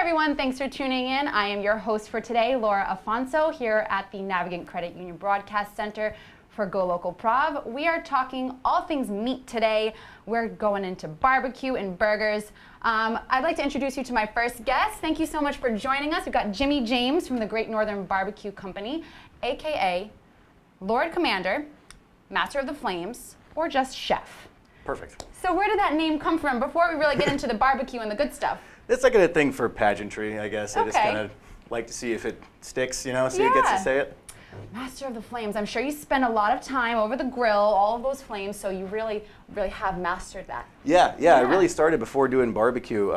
everyone, thanks for tuning in. I am your host for today, Laura Afonso, here at the Navigant Credit Union Broadcast Center for GoLocal Prov. We are talking all things meat today. We're going into barbecue and burgers. I'd like to introduce you to my first guest. Thank you so much for joining us. We've got Jimmy James from the Great Northern Barbecue Company, aka Lord Commander, Master of the Flames, or just Chef. Perfect. So where did that name come from before we really get into the barbecue and the good stuff? It's like a thing for pageantry, I guess. Okay. I just kind of like to see if it sticks, you know, see who gets to say it. Master of the Flames. I'm sure you spend a lot of time over the grill, all of those flames, so you really have mastered that. Yeah. I really started before doing barbecue.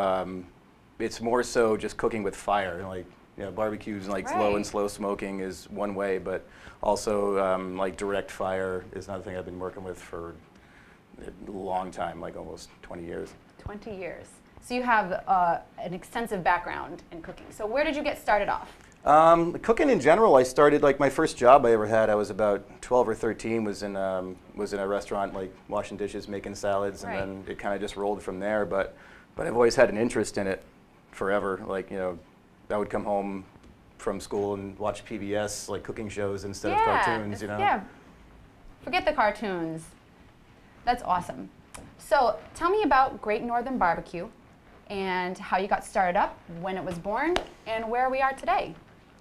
It's more so just cooking with fire. Like, you know, barbecues like low and slow smoking is one way, but also like direct fire is another thing I've been working with for a long time, like almost 20 years. 20 years. So you have an extensive background in cooking. So where did you get started off? Cooking in general, I started, like, my first job I ever had, I was about 12 or 13, was in a restaurant, like washing dishes, making salads, and then it kind of just rolled from there. But I've always had an interest in it forever. Like, you know, I would come home from school and watch PBS, like cooking shows instead of cartoons, you know? Yeah, forget the cartoons. That's awesome. So tell me about Great Northern Barbecue and how you got started up, when it was born, and where we are today.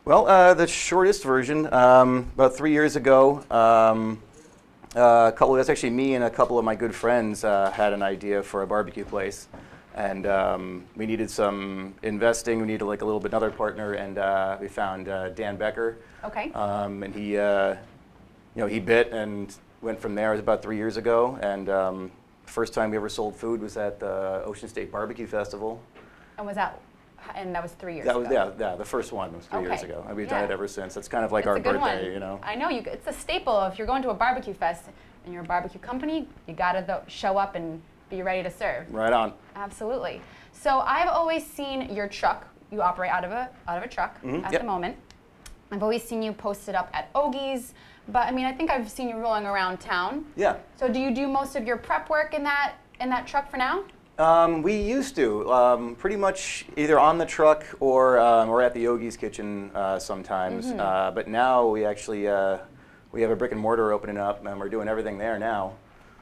Well, the shortest version, about 3 years ago, that's actually me and a couple of my good friends had an idea for a barbecue place. And we needed some investing, we needed like a little bit another partner, and we found Dan Becker. Okay. And he, he bit and went from there. It was about 3 years ago, and first time we ever sold food was at the Ocean State Barbecue Festival. And that was 3 years ago? Yeah, the first one was 3 years ago. And we've done it ever since. It's kind of like our birthday, you know? I know, it's a staple. If you're going to a barbecue fest and you're a barbecue company, you gotta show up and be ready to serve. Right on. Absolutely. So I've always seen your truck. You operate out of a truck at the moment. I've always seen you posted up at Ogie's, but I mean, I think I've seen you rolling around town. Yeah. So do you do most of your prep work in that truck for now? We used to, pretty much either on the truck or at the Ogie's kitchen sometimes. But now we actually we have a brick and mortar opening up, and we're doing everything there now.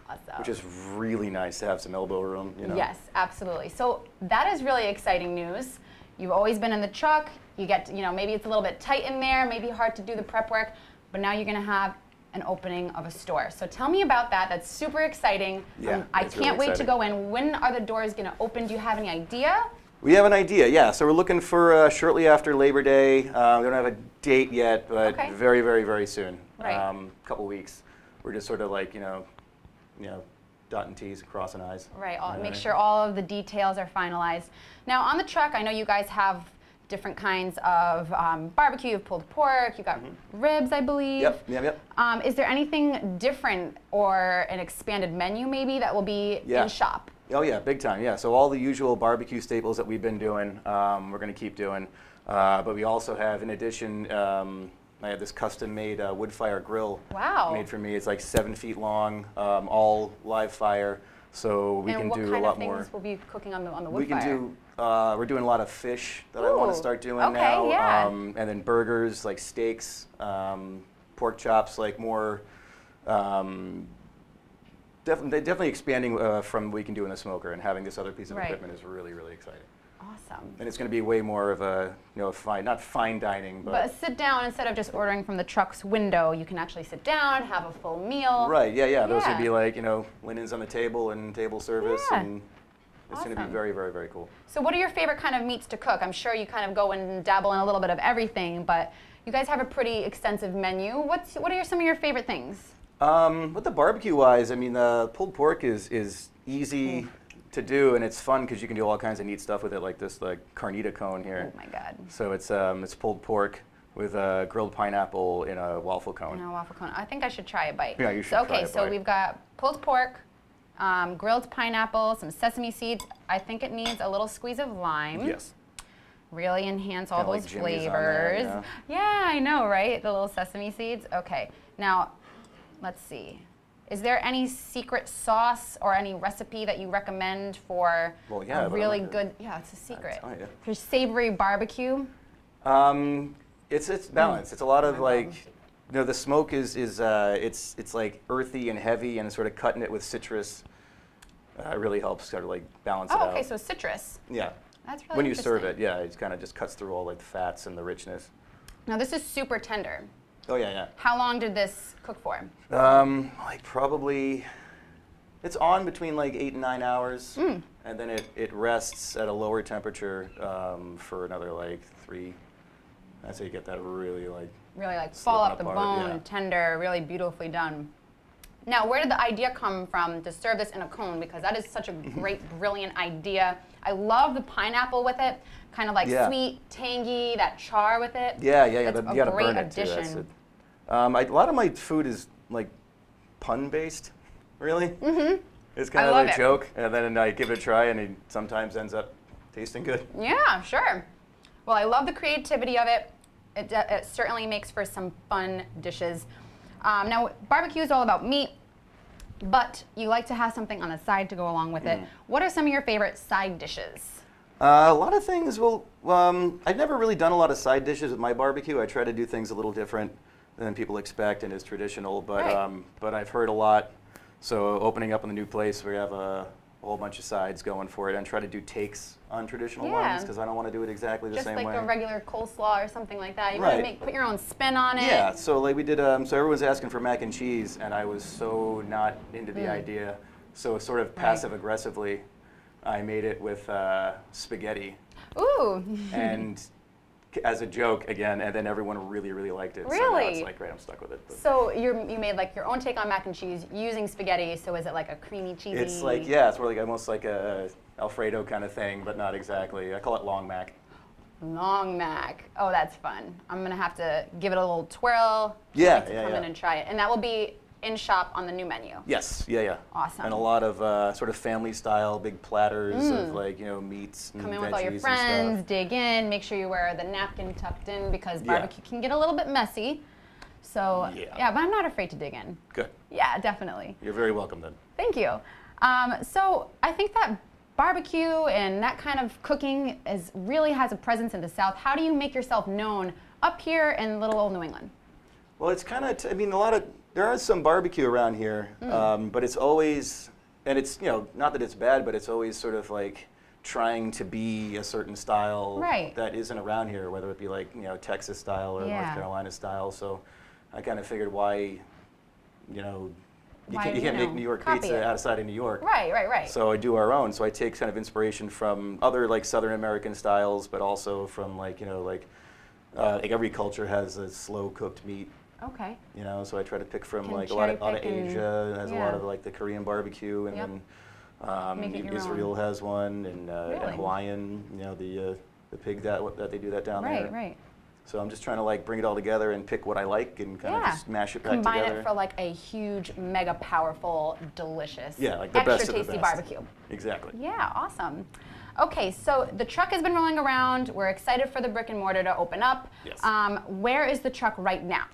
Awesome. Which is really nice to have some elbow room, you know. Yes, absolutely. So that is really exciting news. You've always been in the truck. You get, maybe it's a little bit tight in there, maybe hard to do the prep work, but now you're going to have an opening of a store. So tell me about that. That's super exciting. Yeah, I can't wait to go in. When are the doors going to open? Do you have any idea? We have an idea, yeah. So we're looking for shortly after Labor Day. We don't have a date yet, but very, very, very soon. Right. Couple weeks. We're just sort of like, dotting T's, crossing I's. Right. Make sure all of the details are finalized. Now on the truck, I know you guys have different kinds of barbecue. You've pulled pork, you got ribs, I believe. Yep. Is there anything different or an expanded menu maybe that will be in shop? Oh yeah, big time, yeah. So all the usual barbecue staples that we've been doing, we're going to keep doing. But we also have, in addition, I have this custom-made wood fire grill made for me. It's like 7 feet long, all live fire. So we can do a lot more. And what kind of things will be cooking on the wood fire? We're doing a lot of fish that I want to start doing now. Yeah. And then burgers, like steaks, pork chops, like more, definitely expanding from what we can do in the smoker, and having this other piece of equipment is really, really exciting. Awesome. And it's going to be way more of a, not fine dining, but sit down instead of just ordering from the truck's window. You can actually sit down, have a full meal. Right. Yeah. Those would be like, linens on the table and table service, and it's going to be very, very, very cool. So what are your favorite kind of meats to cook? I'm sure you kind of go and dabble in a little bit of everything, but you guys have a pretty extensive menu. What are some of your favorite things? With the barbecue-wise, I mean, the pulled pork is easy to do, and it's fun because you can do all kinds of neat stuff with it, like this carnita cone here. Oh my God! So it's pulled pork with a grilled pineapple in a waffle cone. In a waffle cone. I think I should try a bite. Yeah, you should try a bite. So we've got pulled pork, grilled pineapple, some sesame seeds. I think it needs a little squeeze of lime. Yes. Really enhance all those flavors. There, yeah, I know, right? The little sesame seeds. Okay, now let's see. Is there any secret sauce or any recipe that you recommend for a really good? Yeah, it's a secret. For savory barbecue. It's balanced. It's a lot of like, you know, the smoke is it's like earthy and heavy, and sort of cutting it with citrus really helps sort of like balance it out. Oh, okay, so citrus. Yeah. That's really when you serve it, yeah, it kind of just cuts through all like the fats and the richness. Now this is super tender. Oh yeah, yeah. How long did this cook for? Like probably, it's on between like 8 and 9 hours, and then it rests at a lower temperature for another like 3. That's how you get that really like fall off the bone, tender, really beautifully done. Now, where did the idea come from to serve this in a cone? Because that is such a great, brilliant idea. I love the pineapple with it, kind of like sweet, tangy, that char with it. Yeah, yeah, yeah. That's You gotta a great burn it addition. too. That's it. A lot of my food is like pun-based, really. It's kind of like a joke, and then I give it a try, and it sometimes ends up tasting good. Yeah, sure. Well, I love the creativity of it. It certainly makes for some fun dishes. Now, barbecue is all about meat, but you like to have something on the side to go along with it. What are some of your favorite side dishes? A lot of things. Well, I've never really done a lot of side dishes with my barbecue. I try to do things a little different than people expect and is traditional, but but I've heard a lot. So opening up in the new place, we have a whole bunch of sides going for it, and try to do takes on traditional ones because I don't want to do it exactly the same way. Just like a regular coleslaw or something like that. You want to put your own spin on it. Yeah, so like we did, so everyone's asking for mac and cheese, and I was so not into the idea. So sort of passive aggressively, I made it with spaghetti. Ooh. And as a joke again, and then everyone really, really liked it. Really? So now it's like, great, I'm stuck with it. But. So you made like your own take on mac and cheese using spaghetti. So is it like a creamy, cheesy? It's like, yeah, it's more like almost like a Alfredo kind of thing, but not exactly. I call it long mac. Long mac. Oh, that's fun. I'm gonna have to give it a little twirl. Yeah, come in and try it, and that will be in shop on the new menu. Yes, yeah, yeah. Awesome. And a lot of sort of family style, big platters of like, you know, meats and come in veggies with all your friends, dig in, make sure you wear the napkin tucked in because barbecue can get a little bit messy. So yeah, but I'm not afraid to dig in. Good. Yeah, definitely. You're very welcome then. Thank you. So I think that barbecue and that kind of cooking really has a presence in the South. How do you make yourself known up here in little old New England? Well, it's kind of, I mean, there is some barbecue around here, but it's always, and it's, you know, not that it's bad, but it's always sort of like trying to be a certain style that isn't around here, whether it be like, you know, Texas style or North Carolina style. So I kind of figured why, you know, you can't make New York pizza outside of New York. Right. So I do our own. So I take kind of inspiration from other like Southern American styles, but also from like, you know, like every culture has a slow cooked meat. Okay. You know, so I try to pick from like a lot of Asia has a lot of like the Korean barbecue, and then Israel has one, and Hawaiian. You know, the pig that they do that down there. Right. So I'm just trying to like bring it all together and pick what I like and kind of just mash it back together. Combine it for like a huge, mega powerful, delicious, like the extra tasty barbecue. Exactly. Yeah, awesome. Okay, so the truck has been rolling around. We're excited for the brick and mortar to open up. Yes. Where is the truck right now?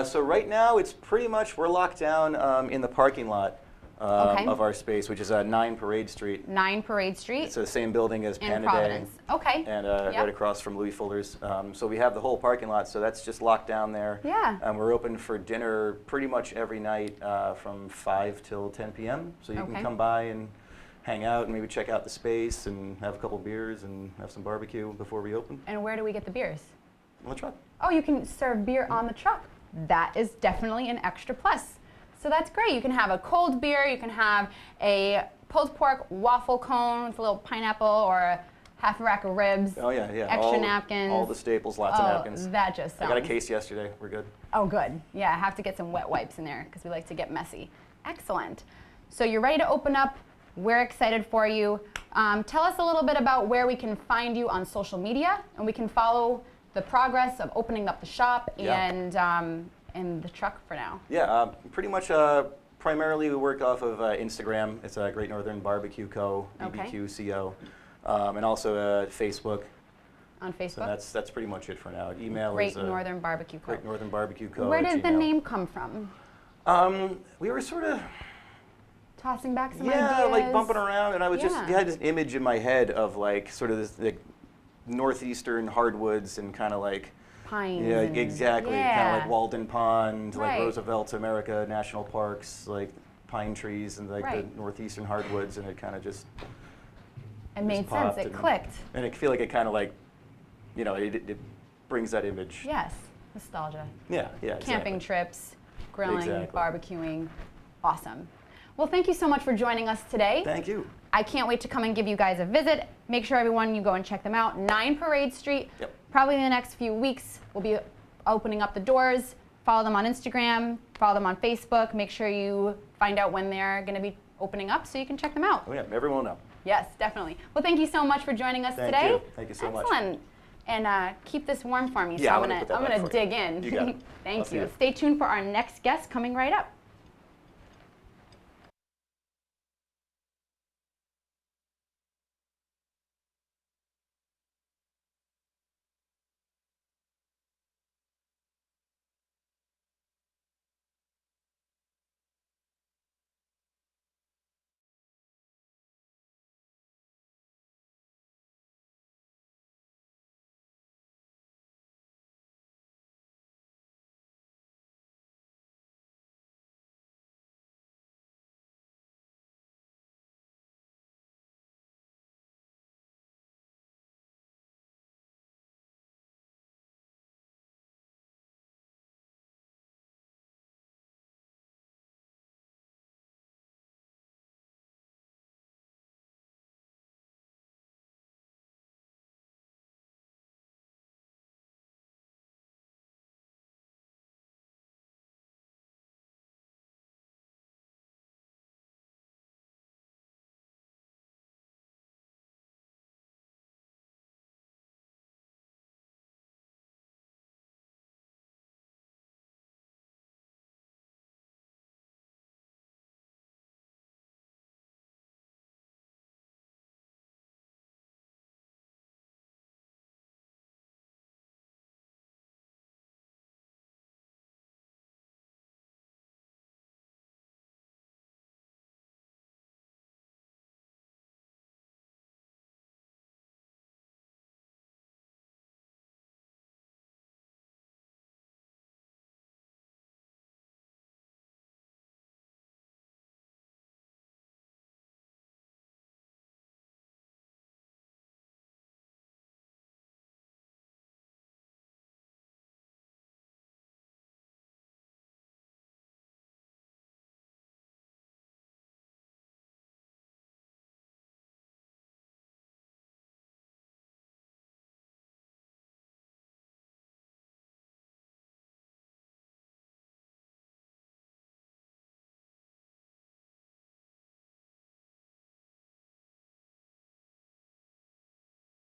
So right now, it's pretty much, we're locked down in the parking lot of our space, which is 9 Parade Street. 9 Parade Street. It's the same building as Panda Providence. Day. Okay. And right across from Louis Fuller's. So we have the whole parking lot, so that's just locked down there. Yeah. We're open for dinner pretty much every night from 5 till 10 p.m. So you can come by and hang out and maybe check out the space and have a couple beers and have some barbecue before we open. And where do we get the beers? On the truck. Oh, you can serve beer on the truck. That is definitely an extra plus. So that's great. You can have a cold beer, you can have a pulled pork waffle cone with a little pineapple or a half a rack of ribs. Oh yeah. Extra napkins. All the staples, lots of napkins. That just sounds. I got a case yesterday. We're good. Oh, good. Yeah, I have to get some wet wipes in there because we like to get messy. Excellent. So you're ready to open up. We're excited for you. Tell us a little bit about where we can find you on social media, and we can follow the progress of opening up the shop and the truck for now. Yeah, pretty much primarily we work off of Instagram. It's Great Northern Barbecue Co., BBQCO, and also Facebook. On Facebook? So that's pretty much it for now. Email Great Northern Barbecue Co. Great Northern Barbecue Co. Where did the name come from? We were sort of Tossing back some yeah, ideas. like bumping around, and I was just Yeah. had this image in my head of like sort of this like northeastern hardwoods and kind of like Pines. yeah, and- exactly, kind Yeah. of like Walden Pond, like Right. Roosevelt America national parks, like pine trees and like Right. the northeastern hardwoods, and it kind of just It made sense. popped It and- clicked. and I feel like it kind of like it brings that image. Yes. Nostalgia. Yeah, yeah. Camping exactly. trips, grilling, Exactly. barbecuing. Awesome. Well, thank you so much for joining us today. Thank you. I can't wait to come and give you guys a visit. Make sure everyone, you go and check them out. 9 Parade Street. Yep. Probably in the next few weeks, we'll be opening up the doors. Follow them on Instagram, follow them on Facebook. Make sure you find out when they're going to be opening up so you can check them out. Oh yeah, everyone will know. Yes, definitely. Well, thank you so much for joining us Thank today. you. Thank you so much. Excellent. And keep this warm for me. Yeah, so I'm I'm gonna put that I'm back gonna for you. dig in. You got it. I'll Thank see you. you. Stay tuned for our next guest coming right up.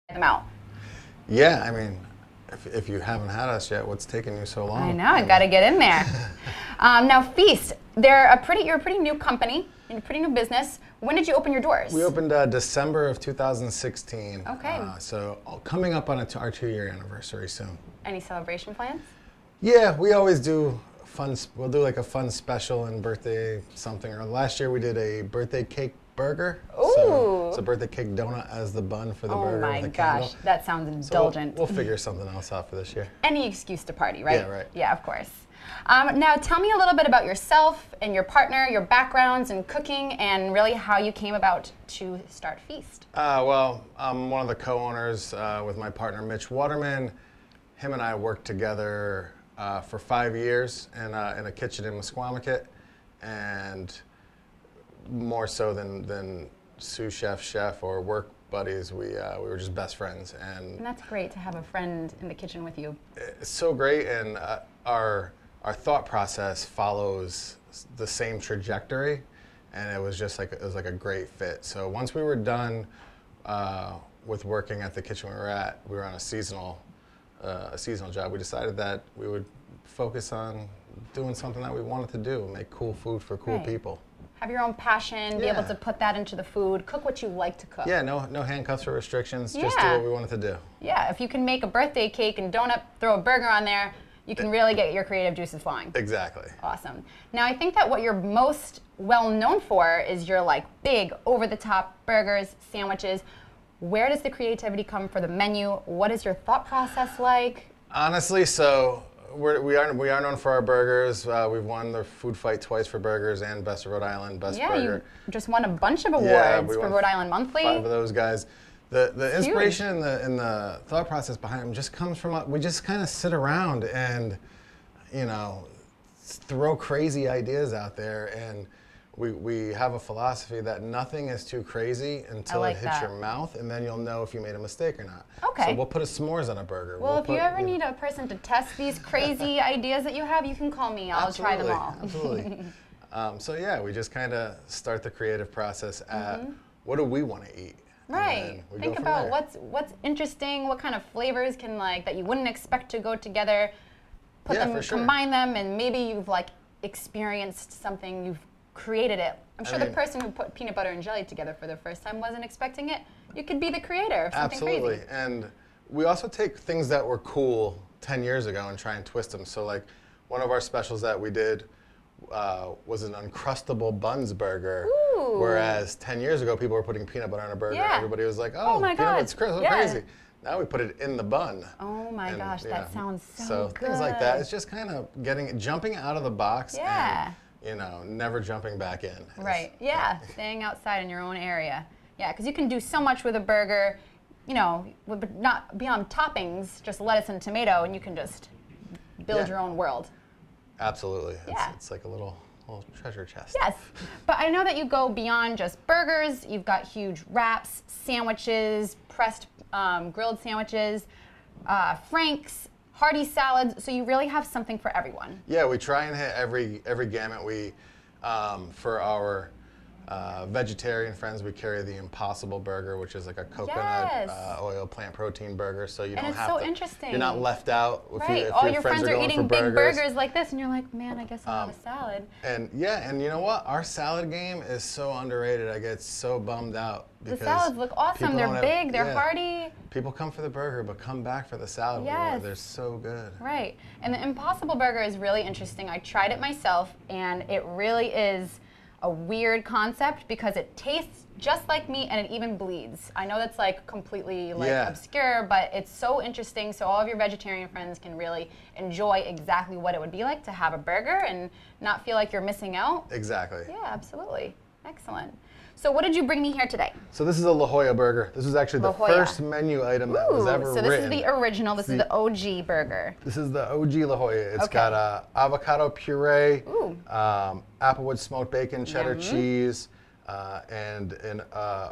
Them out. Yeah, I mean, if you haven't had us yet, what's taking you so long? I know, I got to get in there. Now, Feast, you're a pretty new company, you're a pretty new business. When did you open your doors? We opened December of 2016. Okay. So coming up on our 2-year anniversary soon. Any celebration plans? Yeah, we always do we'll do like a fun special and birthday something. Or last year we did a birthday cake burger. Ooh. So it's a birthday cake donut as the bun for the Oh burger my with the gosh, candle. that sounds So we'll- indulgent. We'll figure something else out for this year. Any excuse to party, right? Yeah, right. Yeah, of course. Now, tell me a little bit about yourself and your partner, your backgrounds in cooking, and really how you came about to start Feast. Well, I'm one of the co-owners with my partner, Mitch Waterman. Him and I worked together for 5 years in a kitchen in Musquamacut, and more so than sous chef or work buddies, we were just best friends. And that's great to have a friend in the kitchen with you. It's so great, and our thought process follows the same trajectory, and it was just like a great fit. So once we were done with working at the kitchen we were on a seasonal job. We decided that we would focus on doing something that we wanted to do, make cool food for cool Right. people. Have your own passion, be able Yeah. to put that into the food, cook what you like to cook. Yeah, no handcuffs or restrictions, just do Yeah. what we wanted to do. Yeah, if you can make a birthday cake and donut, throw a burger on there, You can really get your creative juices flowing. Exactly. Awesome. Now, I think that what you're most well known for is your like big, over-the-top burgers, sandwiches. Where does the creativity come for the menu? What is your thought process like? Honestly, so we are known for our burgers. We've won the food fight twice for burgers and Best of Rhode Island, Best Burger. You just won a bunch of awards for Rhode Island Monthly. 5 of those guys. The inspiration and the thought process behind them just comes from, we just kind of sit around and, you know, throw crazy ideas out there, and we have a philosophy that nothing is too crazy until it hits your mouth, and then you'll know if you made a mistake or not. Okay. So we'll put a s'mores on a burger. Well, if you ever need a person to test these crazy ideas that you have, you can call me. I'll try them all. Absolutely. So yeah, we just kind of start the creative process at what do we want to eat? Right. Think about what's interesting, what kind of flavors can that you wouldn't expect to go together. Combine them, and maybe you've experienced something, you've created it. I'm sure the person who put peanut butter and jelly together for the first time wasn't expecting it. You could be the creator of something crazy. And we also take things that were cool 10 years ago and try and twist them. So one of our specials that we did was an Uncrustable Buns burger. Ooh. Whereas 10 years ago, people were putting peanut butter on a burger. Yeah. Everybody was like, oh my God, it's crazy. Now we put it in the bun. Oh my gosh, that sounds so good. Things like that. It's just kind of jumping out of the box and, never jumping back in. Right, staying outside in your own area. Yeah, because you can do so much with a burger, but not beyond toppings, just lettuce and tomato, and you can just build your own world. Absolutely. Yeah. It's like a little treasure chest. Yes, but I know that you go beyond just burgers. You've got huge wraps, sandwiches, pressed grilled sandwiches, franks, hearty salads. So you really have something for everyone. Yeah, we try and hit every gamut. We for our vegetarian friends, we carry the Impossible Burger, which is like a coconut oil plant protein burger. So you don't have to. Interesting. You're not left out. If all your friends are eating big burgers like this, and you're like, man, I guess I'll have a salad. And you know what? Our salad game is so underrated. I get so bummed out. The salads look awesome. They're big. They're hearty. People come for the burger, but come back for the salad more. They're so good. Right. And the Impossible Burger is really interesting. I tried it myself, and it really is a weird concept because it tastes just like meat and it even bleeds. I know that's completely obscure, but it's so interesting. So all of your vegetarian friends can really enjoy exactly what it would be like to have a burger and not feel like you're missing out. Exactly. Yeah, absolutely. Excellent. So what did you bring me here today? So this is a La Jolla burger. This was actually the first menu item that was ever written. So this is the original. This is the OG burger. This is the OG La Jolla. It's got avocado puree, applewood smoked bacon, cheddar cheese, and an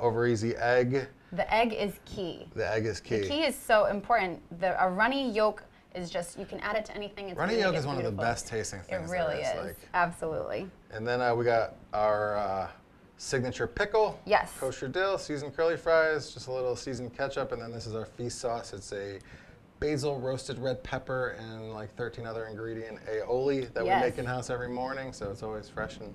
over-easy egg. The egg is key. The egg is key. The key is so important. A runny yolk is just, you can add it to anything. It's runny yolk is one of the best tasting things. It really is. Absolutely. And then we got our signature pickle, kosher dill, seasoned curly fries, just a little seasoned ketchup, and then this is our feast sauce. It's a basil roasted red pepper and 13 other ingredient aioli that we make in-house every morning, so it's always fresh and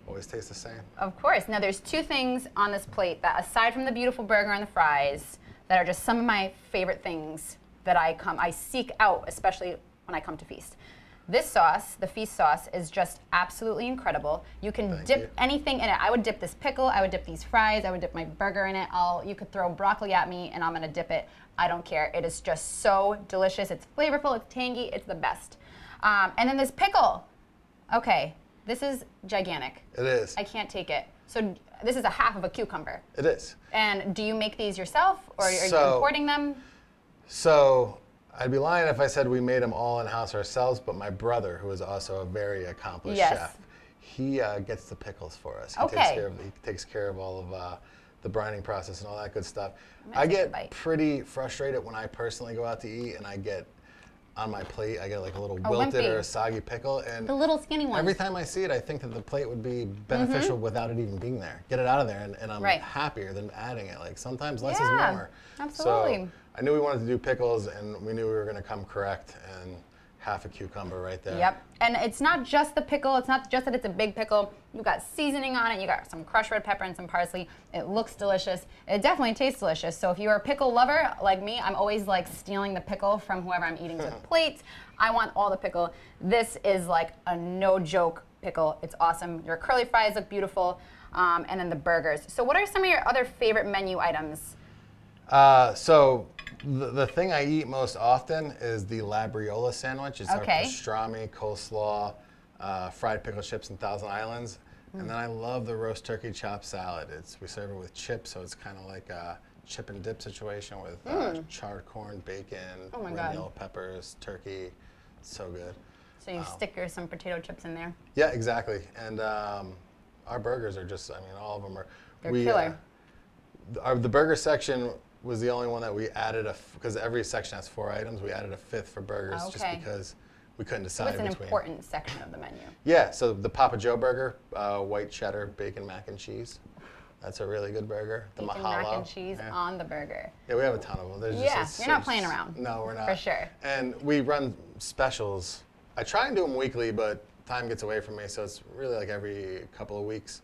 always tastes the same. Of course. Now there's 2 things on this plate that, aside from the beautiful burger and the fries, that are just some of my favorite things that I seek out, especially when I come to feast. This sauce, the feast sauce, is just absolutely incredible. You can dip anything in it. I would dip this pickle, I would dip these fries, I would dip my burger in it. You could throw broccoli at me and I'm gonna dip it. I don't care. It is just so delicious. It's flavorful, it's tangy, it's the best. And then this pickle. Okay, this is gigantic. It is. I can't take it. So this is a half of a cucumber. It is. And do you make these yourself, or are you importing them? So I'd be lying if I said we made them all in-house ourselves, but my brother, who is also a very accomplished chef, he gets the pickles for us. He takes care of all of the brining process and all that good stuff. I get pretty frustrated when I personally go out to eat and I get on my plate, I get like a little wilted or a soggy pickle. And the little skinny one. Every time I see it, I think that the plate would be beneficial without it even being there. Get it out of there and I'm happier than adding it. Like sometimes less is more. Absolutely. So I knew we wanted to do pickles and we knew we were going to come correct. And half a cucumber right there. Yep. And it's not just the pickle. It's not just that it's a big pickle. You've got seasoning on it. You got some crushed red pepper and some parsley. It looks delicious. It definitely tastes delicious. So if you're a pickle lover like me, I'm always like stealing the pickle from whoever I'm eating to the plate. I want all the pickle. This is like a no joke pickle. It's awesome. Your curly fries look beautiful. And then the burgers. So what are some of your other favorite menu items? So the thing I eat most often is the labriola sandwich. It's our pastrami, coleslaw, fried pickle chips, and Thousand Islands. And then I love the roast turkey chopped salad. We serve it with chips, so it's kind of like a chip and dip situation with charred corn, bacon, green yellow peppers, turkey. It's so good. So you stick some potato chips in there? Yeah, exactly. And our burgers are just, I mean, all of them are. They're killer. The burger section was the only one that we added because every section has 4 items. We added a 5th for burgers just because we couldn't decide between. It's an important section of the menu. Yeah, so the Papa Joe burger, white cheddar, bacon, mac and cheese. That's a really good burger. The bacon, mahalo. mac and cheese on the burger. Yeah, we have a ton of them. You're not playing around. No, we're not. For sure. And we run specials. I try and do them weekly, but time gets away from me, so it's really like every couple of weeks.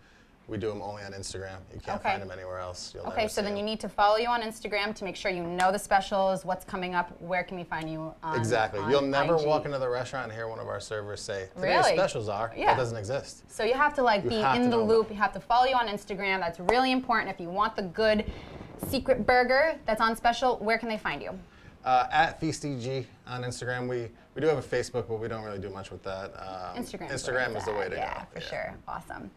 We do them only on Instagram. You can't find them anywhere else. Okay, so then you need to follow you on Instagram to make sure you know the specials, what's coming up, where can we find you on Exactly. on You'll never IG. walk into the restaurant and hear one of our servers say, today's Really? specials are. Yeah. That doesn't exist. So you have to be in the know loop. You have to follow you on Instagram. That's really important. If you want the good secret burger that's on special, where can they find you? At FeastEG on Instagram. We do have a Facebook, but we don't really do much with that. Instagram is the way to go. Yeah, for sure. Awesome.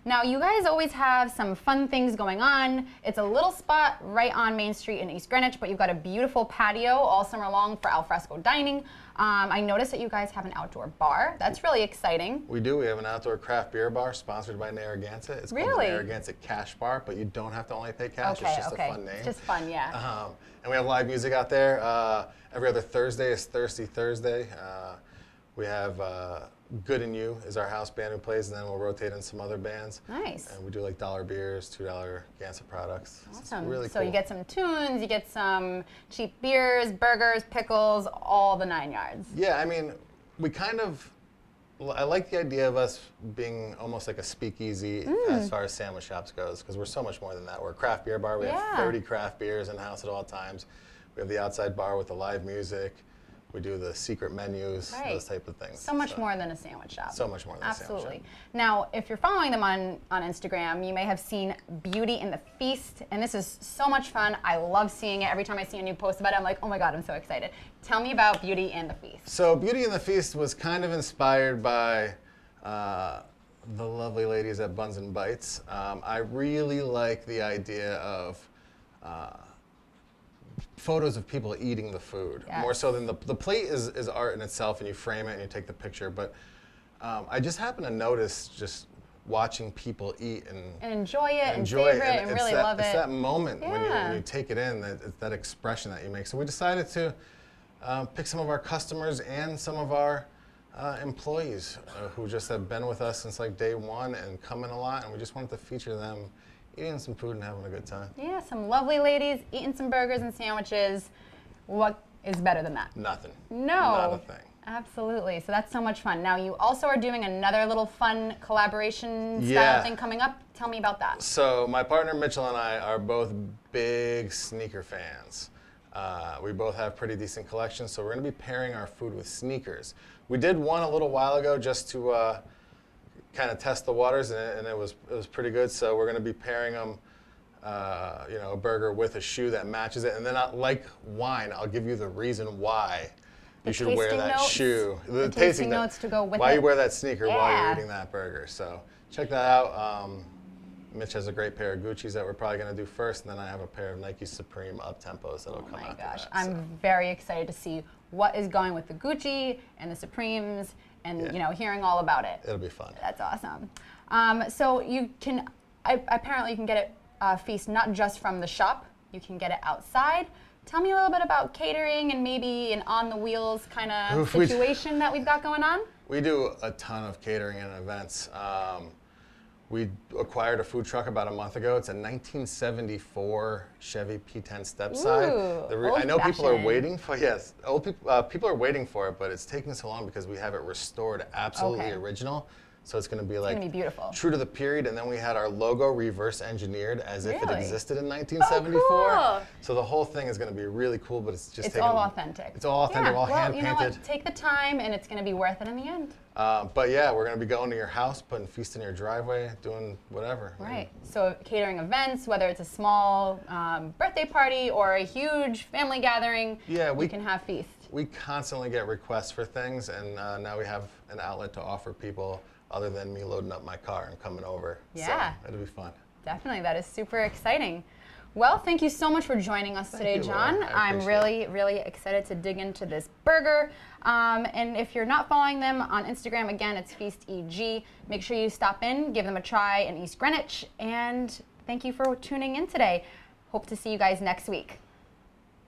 Now, you guys always have some fun things going on. It's a little spot right on Main Street in East Greenwich, but you've got a beautiful patio all summer long for alfresco dining. I noticed that you guys have an outdoor bar. That's really exciting. We do. We have an outdoor craft beer bar sponsored by Narragansett. It's called the Narragansett Cash Bar, but you don't have to only pay cash. It's just a fun name. It's just fun, yeah. And we have live music out there. Every other Thursday is Thirsty Thursday. We have Good in You is our house band who plays, and then we'll rotate in some other bands. Nice. And we do like dollar beers, $2 Gansett products. Awesome. It's really so cool. You get some tunes, you get some cheap beers, burgers, pickles, all the 9 yards. Yeah, I mean, I like the idea of us being almost like a speakeasy as far as sandwich shops goes, because we're so much more than that. We're a craft beer bar. We have 30 craft beers in-house at all times. We have the outside bar with the live music. We do the secret menus, those type of things. So much more than a sandwich shop. So much more than a sandwich shop. Now, if you're following them on Instagram, you may have seen Beauty and the Feast, and this is so much fun. I love seeing it. Every time I see a new post about it, I'm like, oh my God, I'm so excited. Tell me about Beauty and the Feast. So Beauty and the Feast was kind of inspired by the lovely ladies at Buns and Bites. I really like the idea of photos of people eating the food, more so than the plate is art in itself, and you frame it and you take the picture. But I just happen to notice just watching people eat and enjoy it and savor it and really love it. It's that moment when you take it in, that expression that you make. So we decided to pick some of our customers and some of our employees who just have been with us since like day one and come in a lot, and we just wanted to feature them eating some food and having a good time. Yeah, some lovely ladies eating some burgers and sandwiches. What is better than that? Nothing. No. Not a thing. Absolutely. So that's so much fun. Now, you also are doing another little fun collaboration style thing coming up. Tell me about that. So my partner Mitchell and I are both big sneaker fans. We both have pretty decent collections, so we're going to be pairing our food with sneakers. We did one a little while ago just to kind of test the waters, and it was pretty good. So we're going to be pairing them, a burger with a shoe that matches it. And then, like wine, I'll give you the reason why you should wear that shoe. The tasting notes to go with why you wear that sneaker while you're eating that burger. So check that out. Mitch has a great pair of Gucci's that we're probably going to do first, and then I have a pair of Nike Supreme up-tempos that'll come out. Oh my gosh, I'm very excited to see what is going with the Gucci and the Supremes, and hearing all about it. It'll be fun. That's awesome. So you can, apparently you can get it Feast not just from the shop, you can get it outside. Tell me a little bit about catering and maybe an on-the-wheels kind of situation that we've got going on. We do a ton of catering and events. We acquired a food truck about a month ago. It's a 1974 Chevy P10 step-side. I know people are waiting for people are waiting for it, but it's taking so long because we have it restored absolutely original. So it's going to be like beautiful. True to the period, and then we had our logo reverse engineered as if it existed in 1974. Oh, cool. So the whole thing is going to be really cool, but it's all authentic. It's all authentic, all hand painted. You know what? Take the time, and it's going to be worth it in the end. But yeah, we're going to be going to your house, putting feast in your driveway, doing whatever. Right. So catering events, whether it's a small birthday party or a huge family gathering, we can have feast. We constantly get requests for things, and now we have an outlet to offer people other than me loading up my car and coming over. Yeah. So it'll be fun. Definitely. That is super exciting. Well, thank you so much for joining us today, John. I'm really, really excited to dig into this burger. And if you're not following them on Instagram, again, it's FeastEG. Make sure you stop in, give them a try in East Greenwich. And thank you for tuning in today. Hope to see you guys next week.